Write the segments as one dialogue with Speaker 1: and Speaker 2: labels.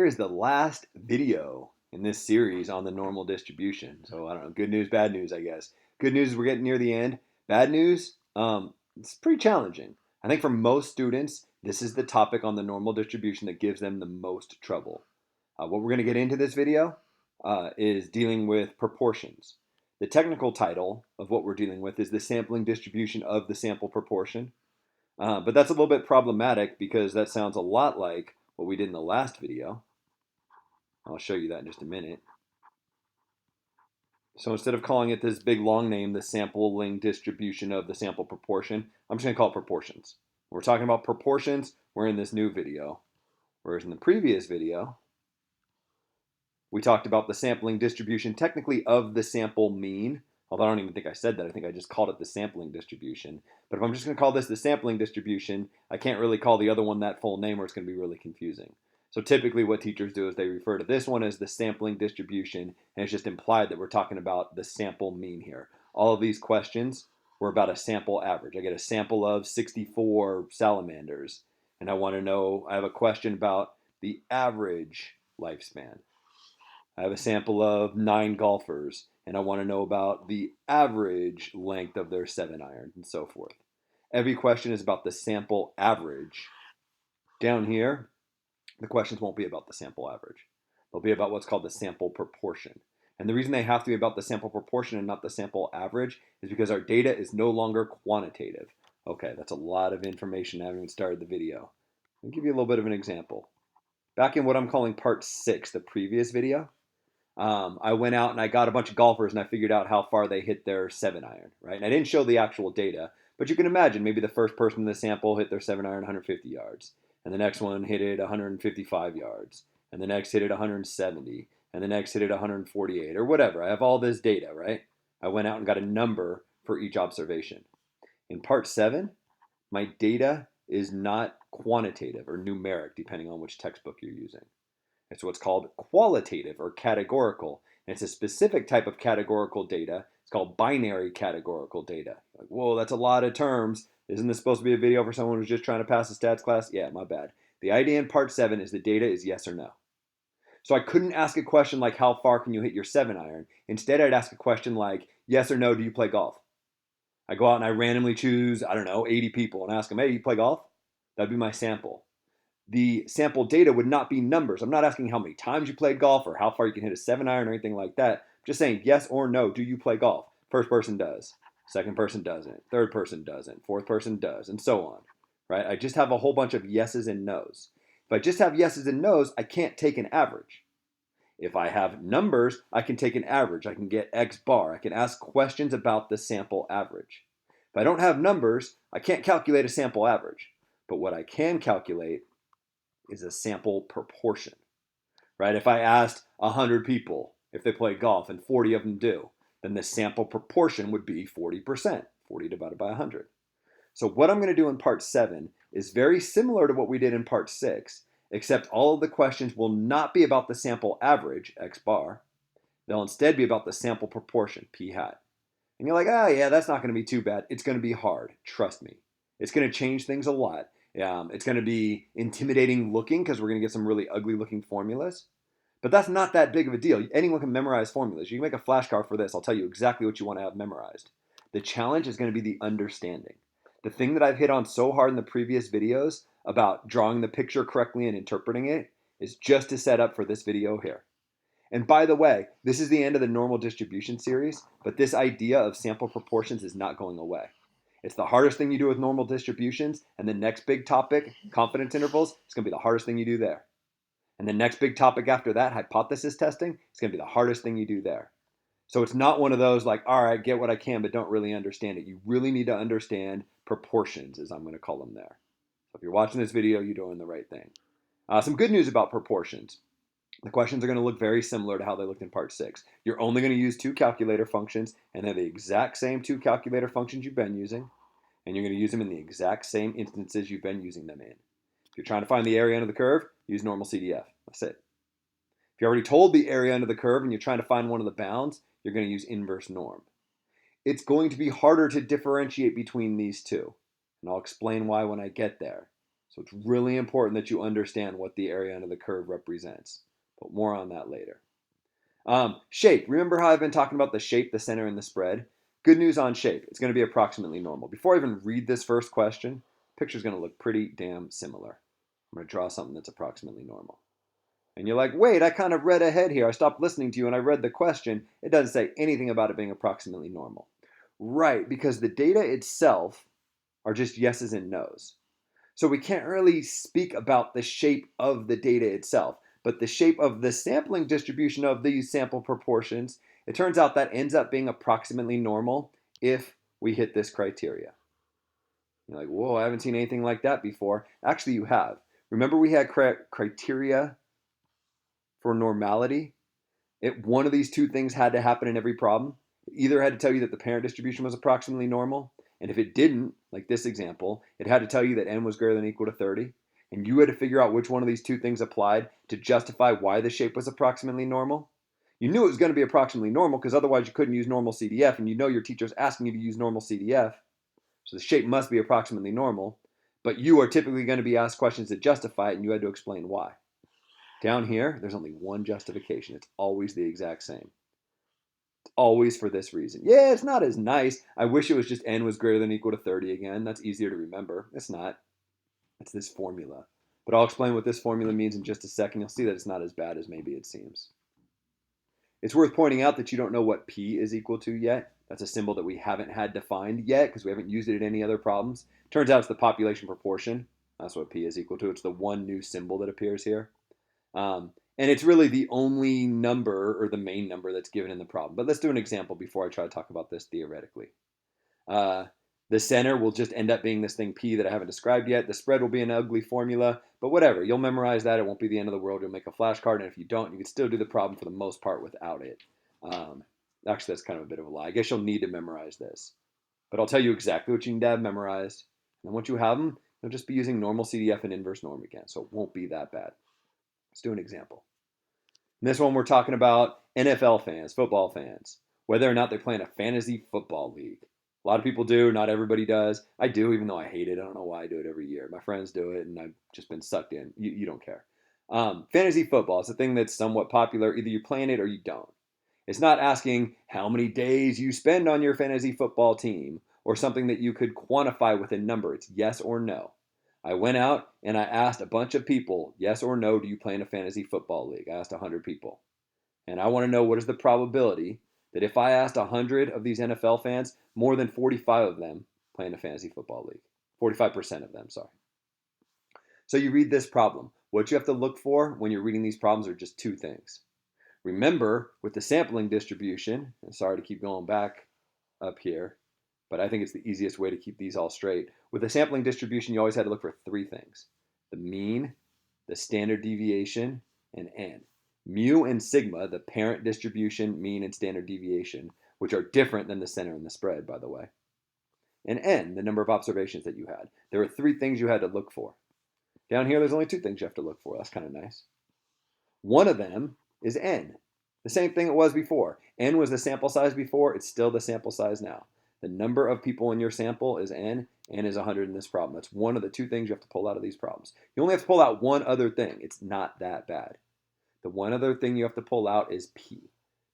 Speaker 1: Here is the last video in this series on the normal distribution. So I don't know, good news, bad news, I guess. Good news is we're getting near the end. Bad news, it's pretty challenging. I think for most students, this is the topic on the normal distribution that gives them the most trouble. What we're going to get into this video is dealing with proportions. The technical title of what we're dealing with is the sampling distribution of the sample proportion. But that's a little bit problematic because that sounds a lot like what we did in the last video. I'll show you that in just a minute. So instead of calling it this big long name, the sampling distribution of the sample proportion, I'm just going to call it proportions. When we're talking about proportions, we're in this new video. Whereas in the previous video, we talked about the sampling distribution technically of the sample mean, although I don't even think I said that. I think I just called it the sampling distribution. But if I'm just going to call this the sampling distribution, I can't really call the other one that full name or it's going to be really confusing. So typically what teachers do is they refer to this one as the sampling distribution, and it's just implied that we're talking about the sample mean here. All of these questions were about a sample average. I get a sample of 64 salamanders, and I want to know, I have a question about the average lifespan. I have a sample of 9 golfers, and I want to know about the average length of their 7-iron, and so forth. Every question is about the sample average. Down here, the questions won't be about the sample average. They'll be about what's called the sample proportion. And the reason they have to be about the sample proportion and not the sample average is because our data is no longer quantitative. Okay, that's a lot of information. I haven't even started the video. I'll give you a little bit of an example. Back in what I'm calling part 6, the previous video, I went out and I got a bunch of golfers and I figured out how far they hit their 7-iron, right? And I didn't show the actual data, but you can imagine maybe the first person in the sample hit their 7-iron 150 yards, and the next one hit it 155 yards, and the next hit it 170, and the next hit it 148, or whatever. I have all this data, right? I went out and got a number for each observation. In part 7, my data is not quantitative or numeric, depending on which textbook you're using. It's what's called qualitative or categorical. And it's a specific type of categorical data. It's called binary categorical data. Like, whoa, that's a lot of terms. Isn't this supposed to be a video for someone who's just trying to pass a stats class? Yeah, my bad. The idea in part 7 is the data is yes or no. So I couldn't ask a question like, how far can you hit your 7-iron? Instead, I'd ask a question like, yes or no, do you play golf? I go out and I randomly choose, 80 people and ask them, hey, do you play golf? That'd be my sample. The sample data would not be numbers. I'm not asking how many times you played golf or how far you can hit a 7-iron or anything like that. I'm just saying yes or no, do you play golf? First person does. Second person doesn't. Third person doesn't. Fourth person does, and so on. Right? I just have a whole bunch of yeses and nos. If I just have yeses and nos, I can't take an average. If I have numbers, I can take an average. I can get X bar. I can ask questions about the sample average. If I don't have numbers, I can't calculate a sample average. But what I can calculate is a sample proportion, right? If I asked 100 people if they play golf and 40 of them do, then the sample proportion would be 40%, 40 divided by 100. So what I'm going to do in part 7 is very similar to what we did in part 6, except all of the questions will not be about the sample average, X bar. They'll instead be about the sample proportion, P hat. And you're like, yeah, that's not going to be too bad. It's going to be hard. Trust me. It's going to change things a lot. It's going to be intimidating looking because we're going to get some really ugly looking formulas. But that's not that big of a deal. Anyone can memorize formulas. You can make a flashcard for this. I'll tell you exactly what you want to have memorized. The challenge is going to be the understanding. The thing that I've hit on so hard in the previous videos about drawing the picture correctly and interpreting it is just to set up for this video here. And by the way, this is the end of the normal distribution series, but this idea of sample proportions is not going away. It's the hardest thing you do with normal distributions, and the next big topic, confidence intervals, is going to be the hardest thing you do there. And the next big topic after that, hypothesis testing, is going to be the hardest thing you do there. So it's not one of those like, all right, get what I can, but don't really understand it. You really need to understand proportions, as I'm going to call them there. So if you're watching this video, you're doing the right thing. Some good news about proportions. The questions are going to look very similar to how they looked in part 6. You're only going to use 2 calculator functions, and they're the exact same 2 calculator functions you've been using, and you're going to use them in the exact same instances you've been using them in. If you're trying to find the area under the curve, use normal CDF. That's it. If you're already told the area under the curve and you're trying to find one of the bounds, you're going to use inverse norm. It's going to be harder to differentiate between these two, and I'll explain why when I get there. So it's really important that you understand what the area under the curve represents. But more on that later. Shape. Remember how I've been talking about the shape, the center, and the spread? Good news on shape. It's going to be approximately normal. Before I even read this first question, the picture's going to look pretty damn similar. I'm going to draw something that's approximately normal. And you're like, wait, I kind of read ahead here. I stopped listening to you and I read the question. It doesn't say anything about it being approximately normal. Right, because the data itself are just yeses and nos. So we can't really speak about the shape of the data itself, but the shape of the sampling distribution of these sample proportions, it turns out that ends up being approximately normal if we hit this criteria. You're like, whoa, I haven't seen anything like that before. Actually, you have. Remember we had criteria for normality? One of these two things had to happen in every problem. It either had to tell you that the parent distribution was approximately normal, and if it didn't, like this example, it had to tell you that n was greater than or equal to 30, and you had to figure out which one of these two things applied to justify why the shape was approximately normal. You knew it was going to be approximately normal because otherwise you couldn't use normal CDF, and you know your teacher's asking you to use normal CDF, so the shape must be approximately normal, but you are typically going to be asked questions that justify it, and you had to explain why. Down here, there's only one justification. It's always the exact same. It's always for this reason. Yeah, it's not as nice. I wish it was just n was greater than or equal to 30 again. That's easier to remember. It's not. It's this formula. But I'll explain what this formula means in just a second. You'll see that it's not as bad as maybe it seems. It's worth pointing out that you don't know what p is equal to yet. That's a symbol that we haven't had defined yet because we haven't used it in any other problems. Turns out it's the population proportion. That's what p is equal to. It's the one new symbol that appears here. And it's really the only number or the main number that's given in the problem. But let's do an example before I try to talk about this theoretically. The center will just end up being this thing p that I haven't described yet. The spread will be an ugly formula, but whatever. You'll memorize that. It won't be the end of the world. You'll make a flashcard, and if you don't, you can still do the problem for the most part without it. Actually, that's kind of a bit of a lie. I guess you'll need to memorize this. But I'll tell you exactly what you need to have memorized. And once you have them, you'll just be using normal CDF and inverse norm again, so it won't be that bad. Let's do an example. In this one, we're talking about NFL fans, football fans, whether or not they're playing a fantasy football league. A lot of people do, not everybody does. I do, even though I hate it. I don't know why I do it every year. My friends do it, and I've just been sucked in. You don't care. Fantasy football is a thing that's somewhat popular. Either you're playing it or you don't. It's not asking how many days you spend on your fantasy football team or something that you could quantify with a number. It's yes or no. I went out and I asked a bunch of people, yes or no, do you play in a fantasy football league? I asked 100 people. And I want to know what is the probability that if I asked 100 of these NFL fans, more than 45 of them play in a fantasy football league. 45% of them, sorry. So you read this problem. What you have to look for when you're reading these problems are just two things. Remember, with the sampling distribution, and sorry to keep going back up here, but I think it's the easiest way to keep these all straight. With the sampling distribution, you always had to look for three things: the mean, the standard deviation, and n. Mu and sigma, the parent distribution, mean, and standard deviation, which are different than the center and the spread, by the way. And n, the number of observations that you had. There are three things you had to look for. Down here, there's only two things you have to look for. That's kind of nice. One of them is n. The same thing it was before. N was the sample size before. It's still the sample size now. The number of people in your sample is n. N is 100 in this problem. That's one of the two things you have to pull out of these problems. You only have to pull out one other thing. It's not that bad. The one other thing you have to pull out is p.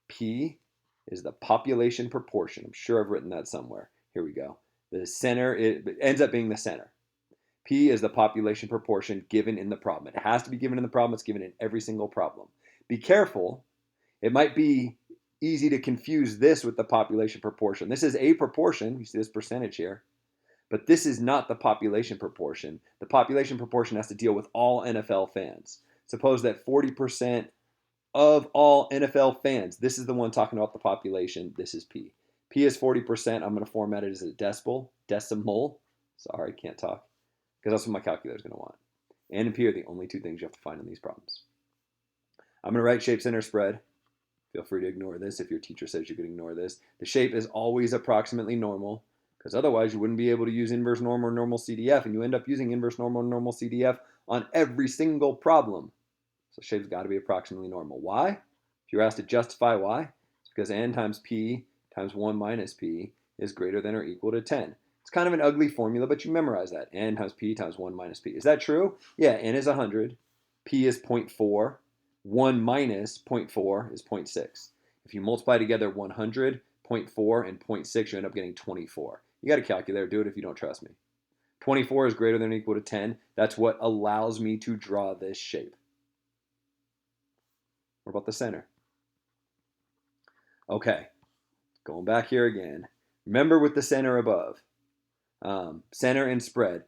Speaker 1: P is the population proportion. I'm sure I've written that somewhere. Here we go. The center, it ends up being the center. P is the population proportion given in the problem. It has to be given in the problem. It's given in every single problem. Be careful. It might be easy to confuse this with the population proportion. This is a proportion. You see this percentage here. But this is not the population proportion. The population proportion has to deal with all NFL fans. Suppose that 40% of all NFL fans, this is the one talking about the population, this is P. P is 40%. I'm going to format it as a decimal. Sorry, can't talk. Because that's what my calculator is going to want. N and P are the only two things you have to find in these problems. I'm going to write shape, center, spread. Feel free to ignore this if your teacher says you can ignore this. The shape is always approximately normal, because otherwise you wouldn't be able to use inverse norm or normal CDF, and you end up using inverse norm or normal CDF on every single problem. So shape's got to be approximately normal. Why? If you're asked to justify why, it's because n times p times 1 minus p is greater than or equal to 10. It's kind of an ugly formula, but you memorize that. N times P times 1 minus P. Is that true? Yeah, N is 100. P is 0.4. 1 minus 0.4 is 0.6. If you multiply together 100, 0.4, and 0.6, you end up getting 24. You got a calculator. Do it if you don't trust me. 24 is greater than or equal to 10. That's what allows me to draw this shape. What about the center? Okay, going back here again. Remember with the center above, center and spread.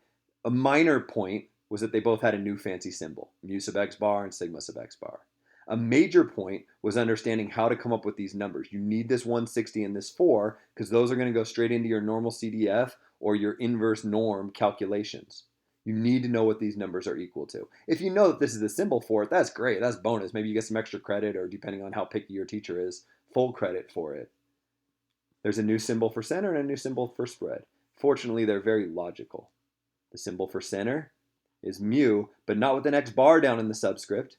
Speaker 1: A minor point was that they both had a new fancy symbol, mu sub x bar and sigma sub x bar. A major point was understanding how to come up with these numbers. You need this 160 and this 4 because those are going to go straight into your normal CDF or your inverse norm calculations. You need to know what these numbers are equal to. If you know that this is the symbol for it, that's great. That's bonus. Maybe you get some extra credit, or depending on how picky your teacher is, full credit for it. There's a new symbol for center and a new symbol for spread. Fortunately, they're very logical. The symbol for center is mu, but not with an x bar down in the subscript,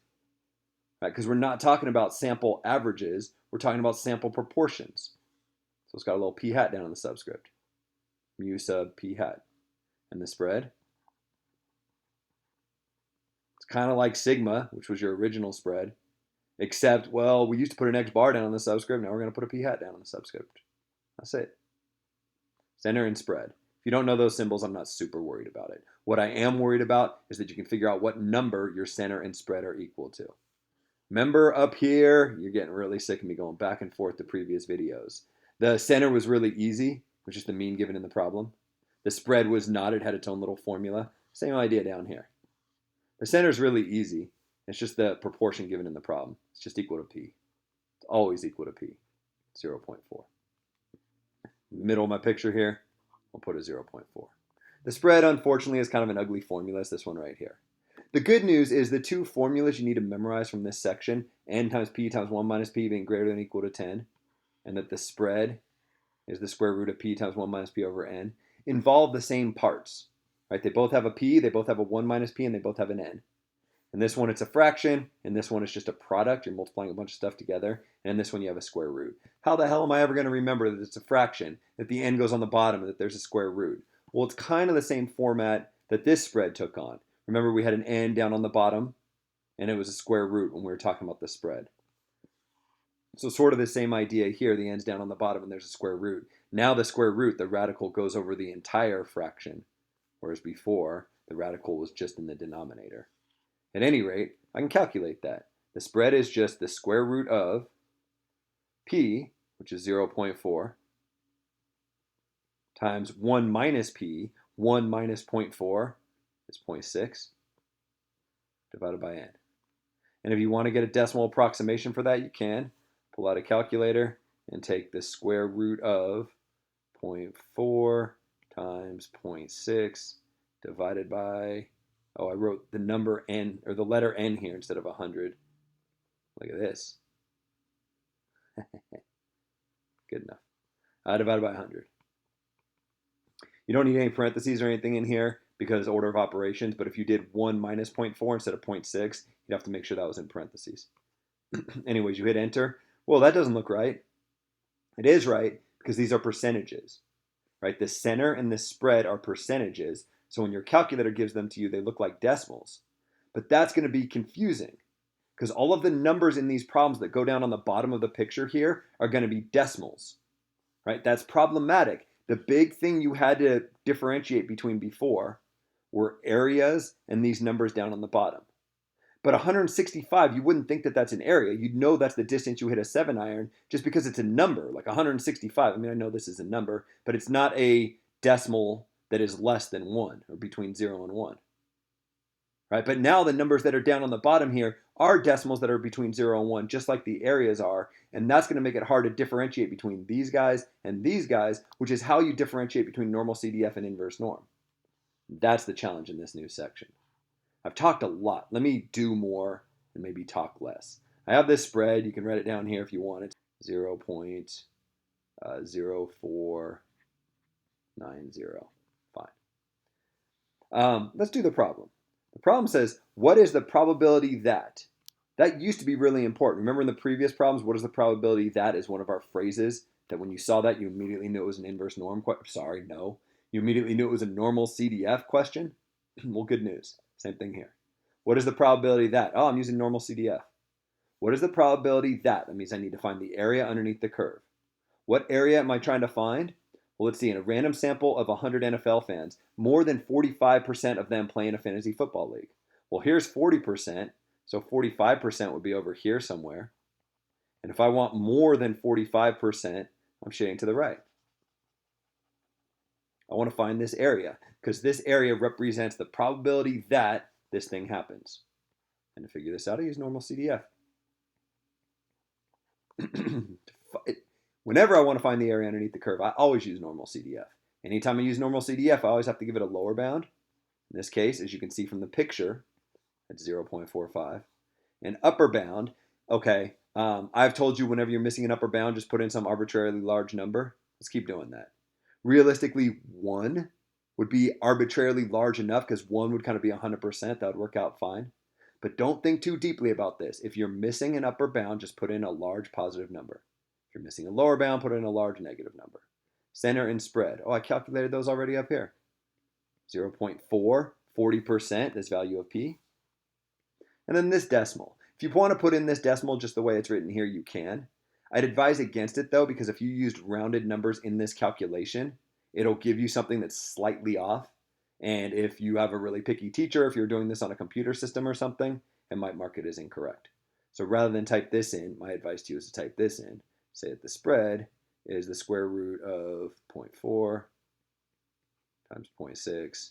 Speaker 1: right? Because we're not talking about sample averages. We're talking about sample proportions. So it's got a little p hat down in the subscript. Mu sub p hat. And the spread, it's kind of like sigma, which was your original spread, except, well, we used to put an x bar down on the subscript. Now we're going to put a p hat down on the subscript. That's it. Center and spread. If you don't know those symbols, I'm not super worried about it. What I am worried about is that you can figure out what number your center and spread are equal to. Remember up here, you're getting really sick of me going back and forth to previous videos. The center was really easy, which is the mean given in the problem. The spread was not, it had its own little formula. Same idea down here. The center is really easy. It's just the proportion given in the problem. It's just equal to P. It's always equal to P, 0.4. Middle of my picture here, I'll put a 0.4. The spread, unfortunately, is kind of an ugly formula. It's this one right here. The good news is the two formulas you need to memorize from this section, n times p times 1 minus p being greater than or equal to 10, and that the spread is the square root of p times 1 minus p over n, involve the same parts. Right? They both have a p, they both have a 1 minus p, and they both have an n. In this one, it's a fraction, and this one is just a product. You're multiplying a bunch of stuff together, and in this one, you have a square root. How the hell am I ever going to remember that it's a fraction, that the n goes on the bottom, and that there's a square root? Well, it's kind of the same format that this spread took on. Remember, we had an n down on the bottom, and it was a square root when we were talking about the spread. So sort of the same idea here. The n's down on the bottom, and there's a square root. Now the square root, the radical, goes over the entire fraction, whereas before, the radical was just in the denominator. At any rate, I can calculate that. The spread is just the square root of p, which is 0.4, times 1 minus p. 1 minus 0.4 is 0.6, divided by n. And if you want to get a decimal approximation for that, you can. Pull out a calculator and take the square root of 0.4 times 0.6 divided by, oh, I wrote the number n, or the letter n here instead of 100. Look at this. Good enough. Divided by 100. You don't need any parentheses or anything in here because order of operations, but if you did 1 minus 0.4 instead of 0.6, you'd have to make sure that was in parentheses. Anyways, you hit enter. Well, that doesn't look right. It is right because these are percentages, right? The center and the spread are percentages. So when your calculator gives them to you, they look like decimals. But that's going to be confusing because all of the numbers in these problems that go down on the bottom of the picture here are going to be decimals, right? That's problematic. The big thing you had to differentiate between before were areas and these numbers down on the bottom. But 165, you wouldn't think that that's an area. You'd know that's the distance you hit a 7-iron just because it's a number, like 165. I mean, I know this is a number, but it's not a decimal that is less than 1 or between 0 and 1. Right? But now the numbers that are down on the bottom here are decimals that are between 0 and 1, just like the areas are. And that's going to make it hard to differentiate between these guys and these guys, which is how you differentiate between normal CDF and inverse norm. That's the challenge in this new section. I've talked a lot. Let me do more and maybe talk less. I have this spread. You can write it down here if you want it. 0.0490. Fine. Let's do the problem. The problem says, what is the probability that? That used to be really important. Remember in the previous problems, what is the probability that is one of our phrases that when you saw that, you immediately knew it was an inverse norm? Sorry, no. You immediately knew it was a normal CDF question? Well, good news. Same thing here. What is the probability that? Oh, I'm using normal CDF. What is the probability that? That means I need to find the area underneath the curve. What area am I trying to find? Well, let's see. In a random sample of 100 NFL fans, more than 45% of them play in a fantasy football league. Well, here's 40%, so 45% would be over here somewhere. And if I want more than 45%, I'm shading to the right. I want to find this area because this area represents the probability that this thing happens. And to figure this out, I use normal CDF. Whenever I want to find the area underneath the curve, I always use normal CDF. Anytime I use normal CDF, I always have to give it a lower bound. In this case, as you can see from the picture, it's 0.45. And upper bound, okay, I've told you whenever you're missing an upper bound, just put in some arbitrarily large number. Let's keep doing that. Realistically, 1 would be arbitrarily large enough because 1 would kind of be 100%. That would work out fine. But don't think too deeply about this. If you're missing an upper bound, just put in a large positive number. If you're missing a lower bound, put in a large negative number. Center and spread. Oh, I calculated those already up here. 0.4, 40%, this value of P. And then this decimal. If you want to put in this decimal just the way it's written here, you can. I'd advise against it though, because if you used rounded numbers in this calculation, it'll give you something that's slightly off. And if you have a really picky teacher, if you're doing this on a computer system or something, it might mark it as incorrect. So rather than type this in, my advice to you is to type this in. Say that the spread is the square root of 0.4 times 0.6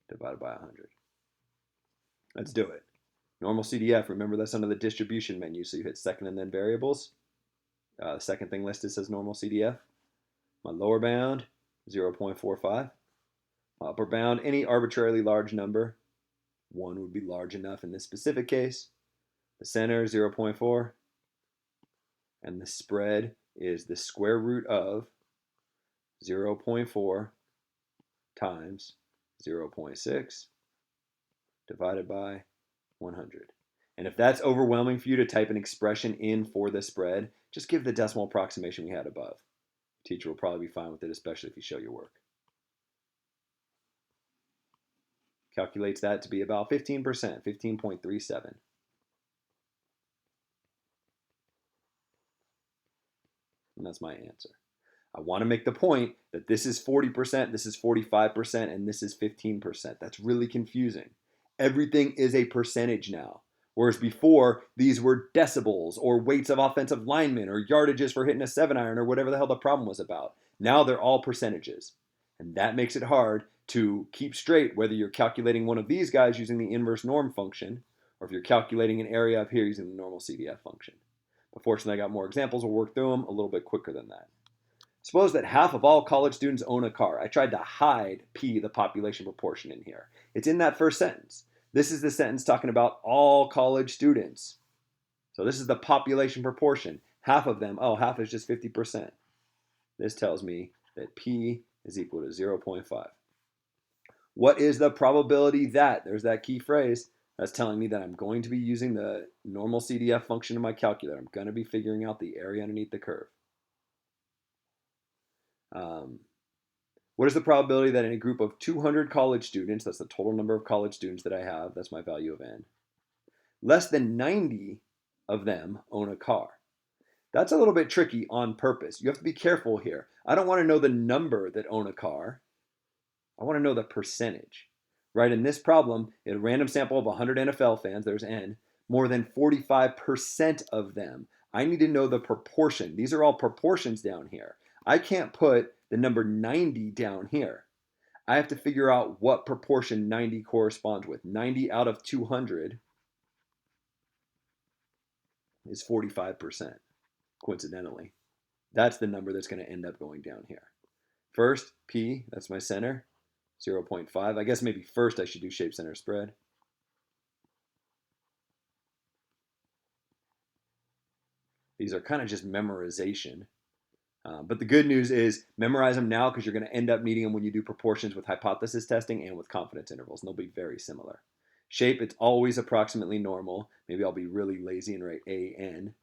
Speaker 1: divided by 100. Let's do it. Normal CDF, remember that's under the distribution menu, so you hit second and then variables. The second thing listed says normal CDF. My lower bound, 0.45. My upper bound, any arbitrarily large number. 1 would be large enough in this specific case. The center, 0.4. And the spread is the square root of 0.4 times 0.6 divided by 100. And if that's overwhelming for you to type an expression in for the spread, just give the decimal approximation we had above. The teacher will probably be fine with it, especially if you show your work. Calculates that to be about 15%, 15.37. And that's my answer. I want to make the point that this is 40%, this is 45%, and this is 15%. That's really confusing. Everything is a percentage now. Whereas before, these were decibels or weights of offensive linemen or yardages for hitting a 7-iron or whatever the hell the problem was about. Now they're all percentages. And that makes it hard to keep straight whether you're calculating one of these guys using the inverse norm function or if you're calculating an area up here using the normal CDF function. But fortunately, I got more examples. We'll work through them a little bit quicker than that. Suppose that half of all college students own a car. I tried to hide P, the population proportion, in here. It's in that first sentence. This is the sentence talking about all college students. So this is the population proportion. Half of them, oh, half is just 50%. This tells me that P is equal to 0.5. What is the probability that? There's that key phrase. That's telling me that I'm going to be using the normal CDF function in my calculator. I'm going to be figuring out the area underneath the curve. What is the probability that in a group of 200 college students, that's the total number of college students that I have, that's my value of n, less than 90 of them own a car? That's a little bit tricky on purpose. You have to be careful here. I don't want to know the number that own a car. I want to know the percentage. Right, in this problem, in a random sample of 100 NFL fans, there's n, more than 45% of them. I need to know the proportion. These are all proportions down here. I can't put the number 90 down here. I have to figure out what proportion 90 corresponds with. 90 out of 200 is 45%, coincidentally. That's the number that's going to end up going down here. First, P, that's my center, 0.5. I guess maybe first I should do shape center spread. These are kind of just memorization. But the good news is memorize them now because you're going to end up needing them when you do proportions with hypothesis testing and with confidence intervals, and they'll be very similar. Shape, it's always approximately normal. Maybe I'll be really lazy and write AN.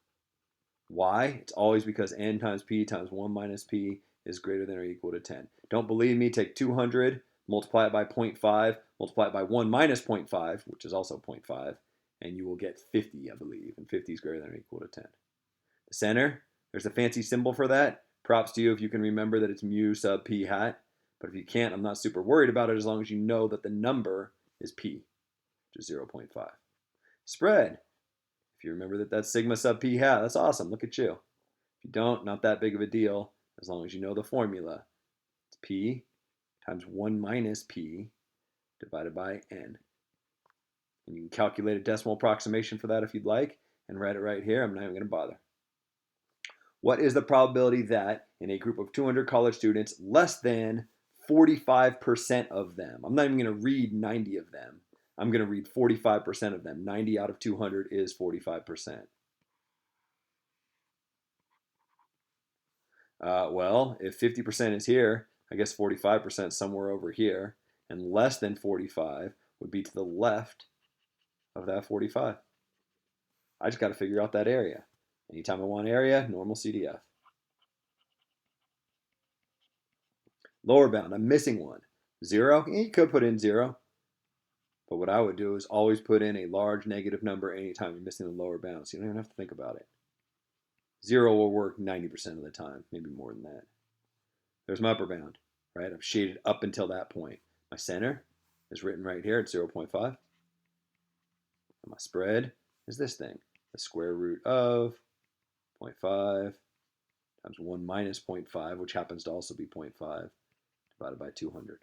Speaker 1: Why? It's always because n times p times 1 minus p is greater than or equal to 10. Don't believe me? Take 200, multiply it by 0.5, multiply it by 1 minus 0.5, which is also 0.5, and you will get 50, I believe, and 50 is greater than or equal to 10. The center, there's a fancy symbol for that. Props to you if you can remember that it's mu sub p hat, but if you can't, I'm not super worried about it as long as you know that the number is p, which is 0.5. Spread, if you remember that that's sigma sub p hat, that's awesome, look at you. If you don't, not that big of a deal, as long as you know the formula. It's p times 1 minus p divided by n. And you can calculate a decimal approximation for that if you'd like, and write it right here. I'm not even going to bother. What is the probability that in a group of 200 college students, less than 45% of them, I'm not even going to read 90 of them, I'm going to read 45% of them. 90 out of 200 is 45%. Well, if 50% is here, I guess 45% somewhere over here, and less than 45 would be to the left of that 45. I just got to figure out that area. Anytime I want area, normal CDF. Lower bound, I'm missing one. 0, you could put in 0. But what I would do is always put in a large negative number anytime you're missing the lower bound, so you don't even have to think about it. 0 will work 90% of the time, maybe more than that. There's my upper bound, right? I've shaded up until that point. My center is written right here at 0.5. And my spread is this thing, the square root of 0.5 times 1 minus 0.5, which happens to also be 0.5, divided by 200.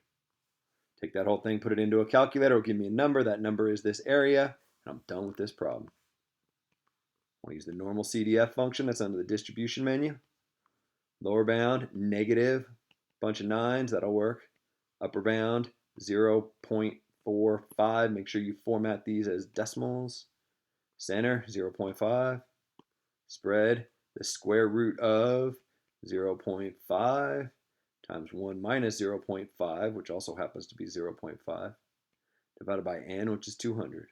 Speaker 1: Take that whole thing, put it into a calculator, it'll give me a number. That number is this area, and I'm done with this problem. I'll use the normal CDF function that's under the distribution menu. Lower bound, negative, bunch of 9s, that'll work. Upper bound, 0.45. Make sure you format these as decimals. Center, 0.5. Spread, the square root of 0.5 times 1 minus 0.5, which also happens to be 0.5, divided by n, which is 200.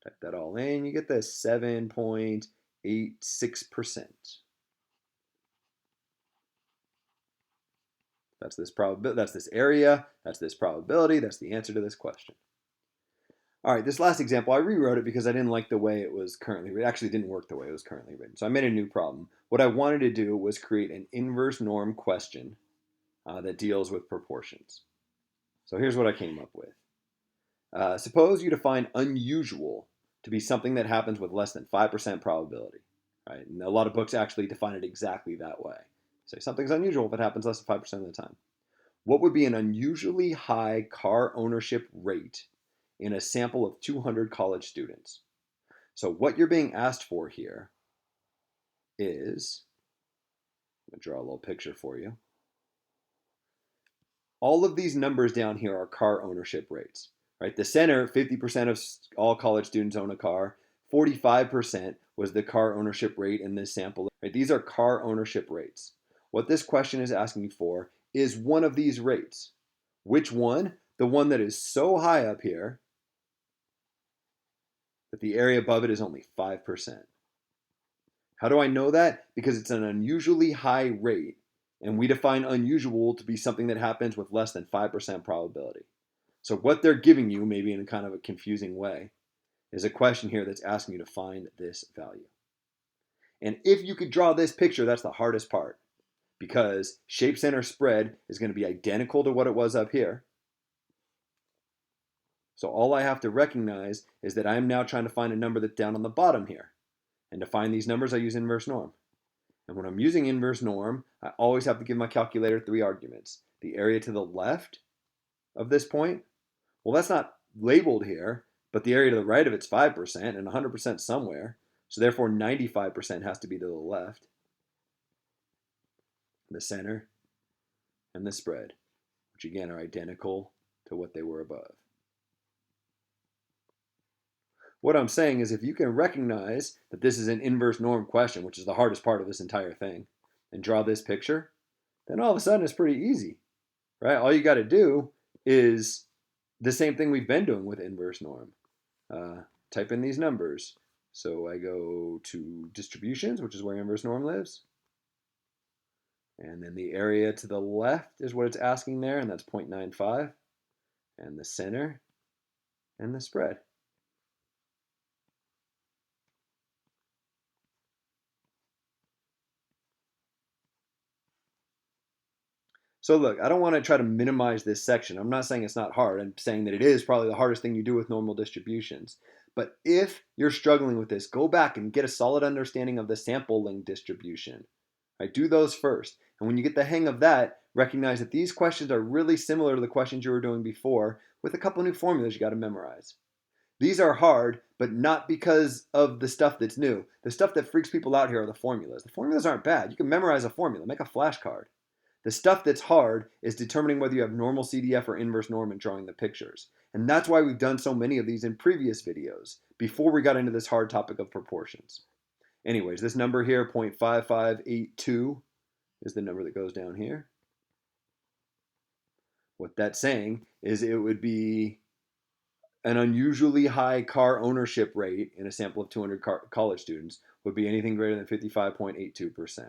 Speaker 1: Type that all in, you get this 7.86%. That's this probability, that's this area, that's this probability, that's the answer to this question. All right, this last example, I rewrote it because I didn't like the way it was currently written. It actually didn't work the way it was currently written. So I made a new problem. What I wanted to do was create an inverse norm question that deals with proportions. So here's what I came up with. Suppose you define unusual to be something that happens with less than 5% probability. Right? And a lot of books actually define it exactly that way. Say something's unusual if it happens less than 5% of the time. What would be an unusually high car ownership rate in a sample of 200 college students? So what you're being asked for here is, I'm going to draw a little picture for you. All of these numbers down here are car ownership rates, right? The center, 50% of all college students own a car. 45% was the car ownership rate in this sample. Right? These are car ownership rates. What this question is asking you for is one of these rates. Which one? The one that is so high up here that the area above it is only 5%. How do I know that? Because it's an unusually high rate, and we define unusual to be something that happens with less than 5% probability. So what they're giving you, maybe in kind of a confusing way, is a question here that's asking you to find this value. And if you could draw this picture, that's the hardest part, because shape center spread is going to be identical to what it was up here. So all I have to recognize is that I'm now trying to find a number that's down on the bottom here. And to find these numbers, I use inverse norm. And when I'm using inverse norm, I always have to give my calculator 3 arguments. The area to the left of this point, well, that's not labeled here, but the area to the right of it's 5% and 100% somewhere. So therefore 95% has to be to the left. The center and the spread, which again are identical to what they were above. What I'm saying is if you can recognize that this is an inverse norm question, which is the hardest part of this entire thing, and draw this picture, then all of a sudden it's pretty easy, right? All you got to do is the same thing we've been doing with inverse norm. Type in these numbers. So I go to distributions, which is where inverse norm lives. And then the area to the left is what it's asking there, and that's 0.95. And the center and the spread. So look, I don't want to try to minimize this section. I'm not saying it's not hard. I'm saying that it is probably the hardest thing you do with normal distributions. But if you're struggling with this, go back and get a solid understanding of the sample-Ling distribution. Right? Do those first. And when you get the hang of that, recognize that these questions are really similar to the questions you were doing before with a couple new formulas you got to memorize. These are hard, but not because of the stuff that's new. The stuff that freaks people out here are the formulas. The formulas aren't bad. You can memorize a formula, make a flashcard. The stuff that's hard is determining whether you have normal CDF or inverse norm and drawing the pictures. And that's why we've done so many of these in previous videos, before we got into this hard topic of proportions. Anyways, this number here, 0.5582, is the number that goes down here. What that's saying is it would be an unusually high car ownership rate in a sample of 200 college students would be anything greater than 55.82%.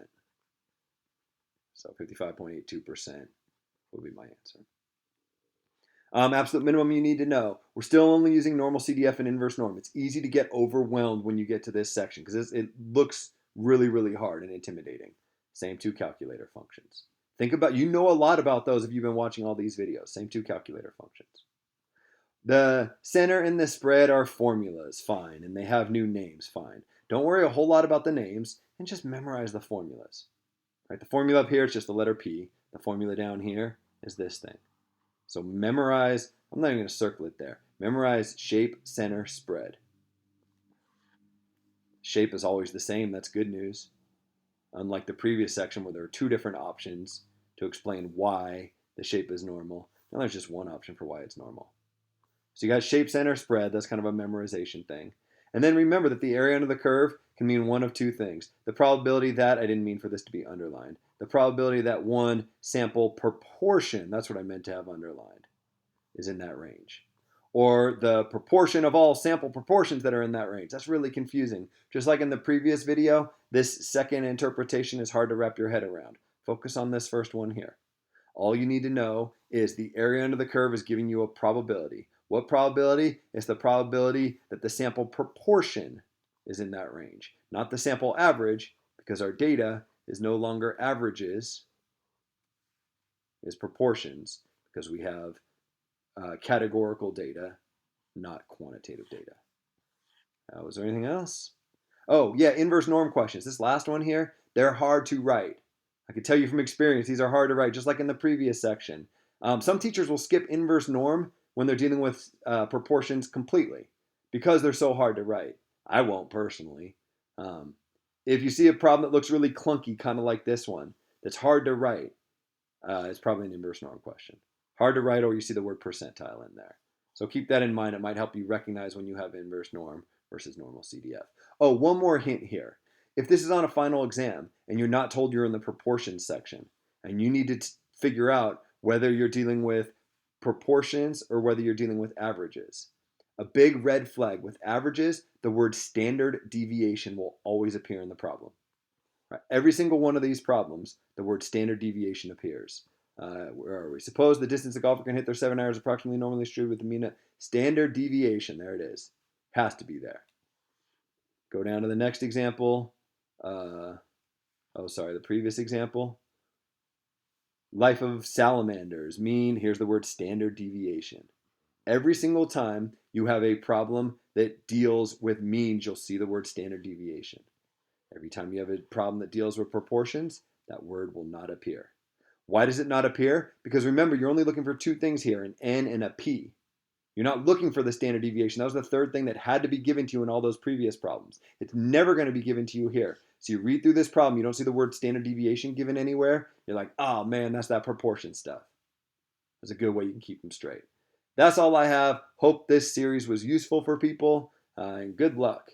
Speaker 1: So 55.82% would be my answer. Absolute minimum you need to know. We're still only using normal CDF and inverse norm. It's easy to get overwhelmed when you get to this section because it looks really, really hard and intimidating. Same two calculator functions. Think about, you know a lot about those if you've been watching all these videos. Same two calculator functions. The center and the spread are formulas, fine, and they have new names, fine. Don't worry a whole lot about the names and just memorize the formulas. Right, the formula up here is just the letter P. The formula down here is this thing. So memorize, I'm not even going to circle it there. Memorize shape, center, spread. Shape is always the same, that's good news. Unlike the previous section where there are two different options to explain why the shape is normal. Now there's just one option for why it's normal. So you got shape, center, spread. That's kind of a memorization thing. And then remember that the area under the curve can mean one of two things. The probability that, I didn't mean for this to be underlined, the probability that one sample proportion, that's what I meant to have underlined, is in that range. Or the proportion of all sample proportions that are in that range. That's really confusing. Just like in the previous video, this second interpretation is hard to wrap your head around. Focus on this first one here. All you need to know is the area under the curve is giving you a probability. What probability? It's the probability that the sample proportion is in that range, not the sample average, because our data is no longer averages, is proportions, because we have categorical data, not quantitative data. Was there anything else? Oh, yeah, inverse norm questions. This last one here, they're hard to write. I can tell you from experience, these are hard to write, just like in the previous section. Some teachers will skip inverse norm when they're dealing with proportions completely because they're so hard to write. I won't personally. If you see a problem that looks really clunky, kind of like this one, that's hard to write, it's probably an inverse norm question. Hard to write, or you see the word percentile in there. So keep that in mind. It might help you recognize when you have inverse norm versus normal CDF. Oh, one more hint here. If this is on a final exam and you're not told you're in the proportions section and you need to figure out whether you're dealing with proportions or whether you're dealing with averages, a big red flag with averages, the word standard deviation will always appear in the problem. Right? Every single one of these problems, the word standard deviation appears. Where are we? Suppose the distance a golfer can hit their 7 irons approximately normally distributed with the mean standard deviation. There it is. Has to be there. Go down to the next example. The previous example. Life of salamanders. Mean, here's the word standard deviation. Every single time you have a problem that deals with means, you'll see the word standard deviation. Every time you have a problem that deals with proportions, that word will not appear. Why does it not appear? Because remember, you're only looking for two things here, an N and a P. You're not looking for the standard deviation. That was the third thing that had to be given to you in all those previous problems. It's never going to be given to you here. So you read through this problem, you don't see the word standard deviation given anywhere. You're like, oh man, that's that proportion stuff. That's a good way you can keep them straight. That's all I have. Hope this series was useful for people, and good luck.